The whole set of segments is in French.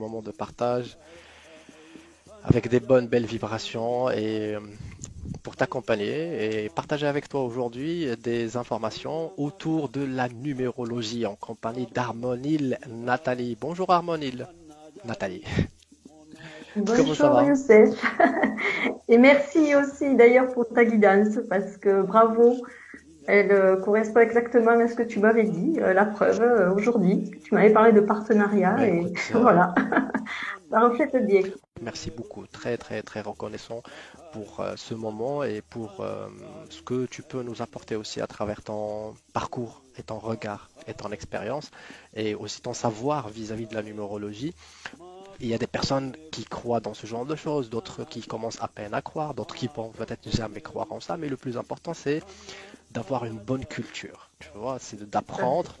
moment de partage avec des bonnes, belles vibrations et pour t'accompagner et partager avec toi aujourd'hui des informations autour de la numérologie en compagnie d'Harmonil Nathalie. Bonjour Harmonil Nathalie, comment ça Bonjour va? Youssef. Et merci aussi d'ailleurs pour ta guidance parce que bravo, elle correspond exactement à ce que tu m'avais dit. La preuve, aujourd'hui, tu m'avais parlé de Bah partenariat et écoute, voilà, ça reflète bien. merci beaucoup, très très très reconnaissant pour ce moment et pour ce que tu peux nous apporter aussi à travers ton parcours et ton regard et ton expérience et aussi ton savoir vis-à-vis de la numérologie. Il y a des personnes qui croient dans ce genre de choses, d'autres qui commencent à peine à croire, d'autres qui vont peut-être jamais croire en ça, mais le plus important c'est d'avoir une bonne culture, tu vois, c'est Tout à fait. d'apprendre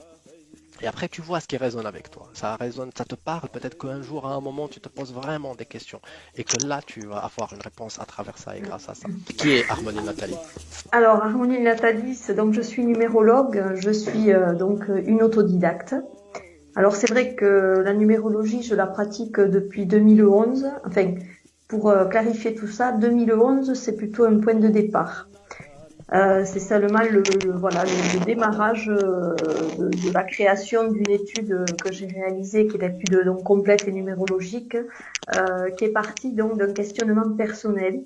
et après, tu vois ce qui résonne avec toi. Ça résonne, ça te parle. Peut-être qu'un jour, à un moment, tu te poses vraiment des questions et que là, tu vas avoir une réponse à travers ça et grâce à ça. Qui est Harmonie Nathalie? Alors, Harmonie Natalis, donc je suis numérologue, je suis une autodidacte. Alors c'est vrai que la numérologie, je la pratique depuis 2011. Enfin, pour clarifier tout ça, 2011, c'est plutôt un point de départ. C'est seulement voilà, le démarrage de la création d'une étude que j'ai réalisée, qui est l'étude donc complète et numérologique, qui est partie donc d'un questionnement personnel.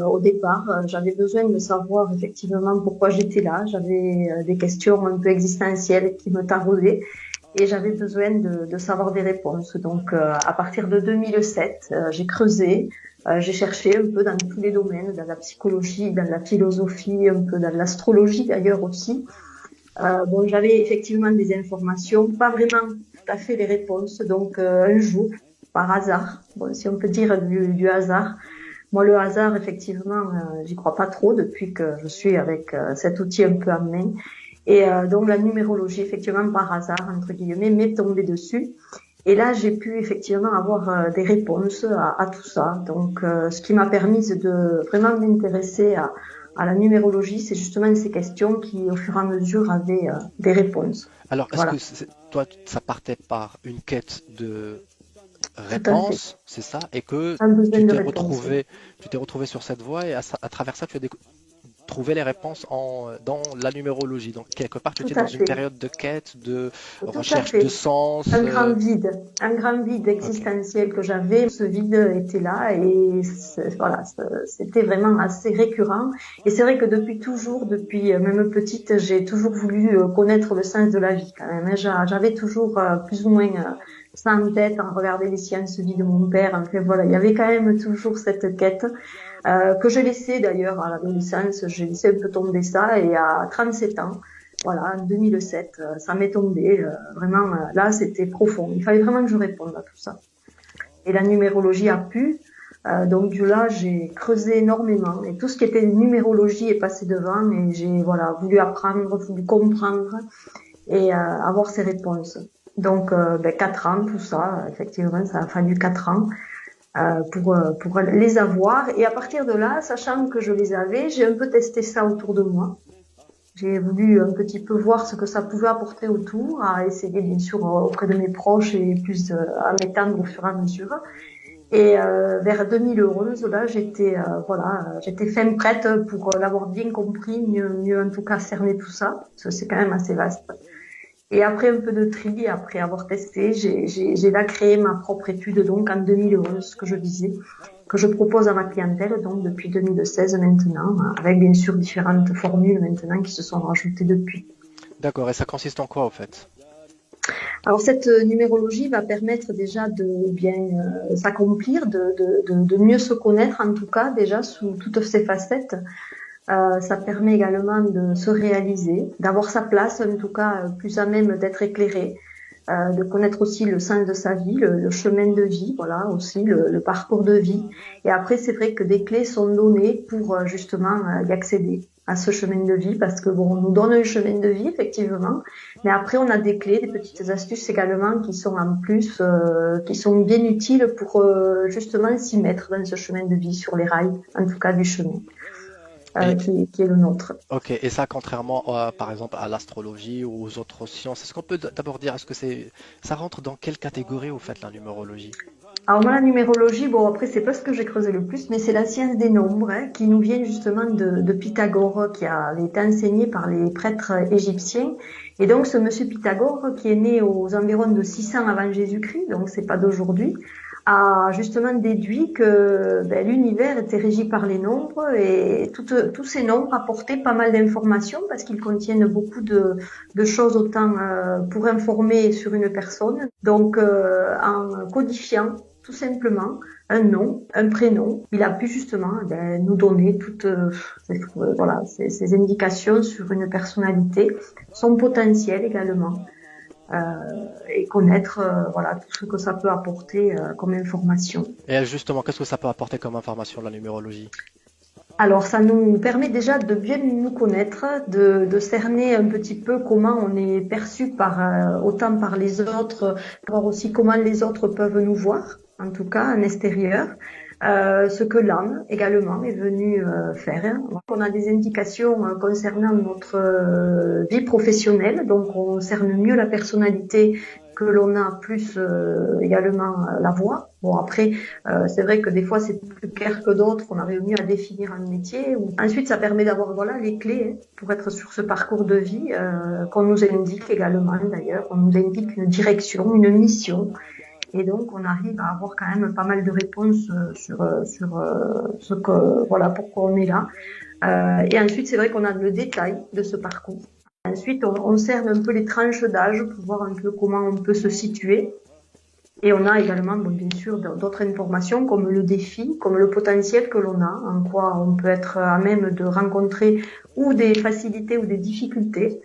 Au départ, j'avais besoin de savoir effectivement pourquoi j'étais là. J'avais des questions un peu existentielles qui me taraudaient et j'avais besoin de savoir des réponses. Donc, à partir de 2007, j'ai creusé, j'ai cherché un peu dans tous les domaines, dans la psychologie, dans la philosophie, un peu dans l'astrologie d'ailleurs aussi. Bon, j'avais effectivement des informations, pas vraiment tout à fait les réponses. Donc, un jour, par hasard, bon, si on peut dire du hasard, moi, le hasard, effectivement, j'y crois pas trop depuis que je suis avec cet outil un peu en main. Et donc la numérologie, effectivement, par hasard, entre guillemets, m'est tombée dessus. Et là, j'ai pu effectivement avoir des réponses à tout ça. Donc, ce qui m'a permis de vraiment m'intéresser à la numérologie, c'est justement ces questions qui, au fur et à mesure, avaient des réponses. Alors, est-ce que Voilà, toi, ça partait par une quête de tout à fait. réponse, c'est ça, et que Un besoin de réponse. tu t'es retrouvé sur cette voie et à travers ça, tu as trouvé les réponses dans la numérologie. Donc, quelque part, tu Tout étais dans à une fait. période de quête, de Tout à recherche de fait. sens. Un grand vide Ok. existentiel que j'avais. Ce vide était là et voilà, c'était vraiment assez récurrent. Et c'est vrai que depuis toujours, depuis même petite, j'ai toujours voulu connaître le sens de la vie quand même, hein. J'avais toujours plus ou moins ça en tête en regardant les sciences vie de mon père. Enfin voilà, il y avait quand même toujours cette quête que j'ai laissé d'ailleurs à l'adolescence. J'ai laissé un peu tomber ça et à 37 ans. Voilà, en 2007, ça m'est tombé. Vraiment, là, c'était profond. Il fallait vraiment que je réponde à tout ça. Et la numérologie a pu. Donc de là, j'ai creusé énormément. Et tout ce qui était numérologie est passé devant. Et j'ai voilà voulu apprendre, voulu comprendre et avoir ces réponses. Donc 4 ans, tout ça, effectivement, ça a fallu 4 ans pour les avoir. Et à partir de là, sachant que je les avais, j'ai un peu testé ça autour de moi. J'ai voulu un petit peu voir ce que ça pouvait apporter autour, à essayer bien sûr auprès de mes proches et plus à m'étendre au fur et à mesure. Et vers 2011, là, j'étais fin prête pour l'avoir bien compris, mieux en tout cas cerner tout ça, parce que c'est quand même assez vaste. Et après un peu de tri, après avoir testé, j'ai là créé ma propre étude donc en 2011 que je visais, que je propose à ma clientèle donc depuis 2016 maintenant, avec bien sûr différentes formules maintenant qui se sont rajoutées depuis. D'accord. Et ça consiste en quoi, au fait? Alors cette numérologie va permettre déjà de bien s'accomplir, de mieux se connaître en tout cas déjà sous toutes ses facettes. Ça permet également de se réaliser, d'avoir sa place en tout cas plus à même d'être éclairé, de connaître aussi le sens de sa vie, le chemin de vie, voilà aussi le parcours de vie. Et après, c'est vrai que des clés sont données pour justement y accéder à ce chemin de vie, parce que bon, on nous donne un chemin de vie effectivement, mais après on a des clés, des petites astuces également qui sont en plus, qui sont bien utiles pour justement s'y mettre dans ce chemin de vie sur les rails, en tout cas du chemin. Et qui est le nôtre. ok, et ça, contrairement par exemple à l'astrologie ou aux autres sciences, est-ce qu'on peut d'abord dire, est-ce que ça rentre dans quelle catégorie vous faites la numérologie? Alors moi, la numérologie, bon après c'est pas ce que j'ai creusé le plus, mais c'est la science des nombres hein, qui nous vient justement de Pythagore, qui a été enseigné par les prêtres égyptiens. Et donc ce monsieur Pythagore, qui est né aux environs de 600 avant Jésus-Christ, donc c'est pas d'aujourd'hui, a justement déduit que l'univers était régi par les nombres et tous ces nombres apportaient pas mal d'informations parce qu'ils contiennent beaucoup de choses autant pour informer sur une personne. Donc en codifiant tout simplement un nom, un prénom. Il a pu justement nous donner toutes ces indications sur une personnalité, son potentiel également, euh, et connaître tout ce que ça peut apporter comme information. Et justement, qu'est-ce que ça peut apporter comme information, la numérologie? Alors, ça nous permet déjà de bien nous connaître, de cerner un petit peu comment on est perçu autant par les autres, voir aussi comment les autres peuvent nous voir, en tout cas en extérieur. Ce que l'âme également est venue faire. On a des indications concernant notre vie professionnelle, donc on cerne mieux la personnalité que l'on a plus également la voix. Bon après, c'est vrai que des fois c'est plus clair que d'autres, on arrive mieux à définir un métier. Ensuite, ça permet d'avoir les clés pour être sur ce parcours de vie qu'on nous indique également d'ailleurs. On nous indique une direction, une mission. Et donc, on arrive à avoir quand même pas mal de réponses sur ce que, pourquoi on est là. Et ensuite, c'est vrai qu'on a le détail de ce parcours. Ensuite, on cerne un peu les tranches d'âge pour voir un peu comment on peut se situer. Et on a également, bien sûr, d'autres informations comme le défi, comme le potentiel que l'on a, en quoi on peut être à même de rencontrer ou des facilités ou des difficultés.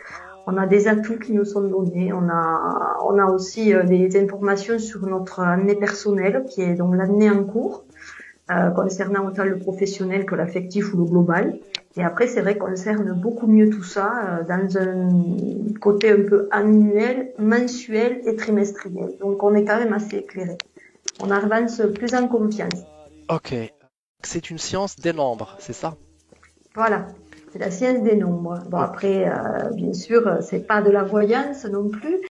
On a des atouts qui nous sont donnés. On a aussi des informations sur notre année personnelle, qui est donc l'année en cours, concernant autant le professionnel que l'affectif ou le global. Et après, c'est vrai qu'on cerne beaucoup mieux tout ça dans un côté un peu annuel, mensuel et trimestriel. Donc, on est quand même assez éclairé. On avance plus en confiance. Ok, c'est une science des nombres, c'est ça? Voilà. C'est la science des nombres. Bon, Ok. après, bien sûr, c'est pas de la voyance non plus.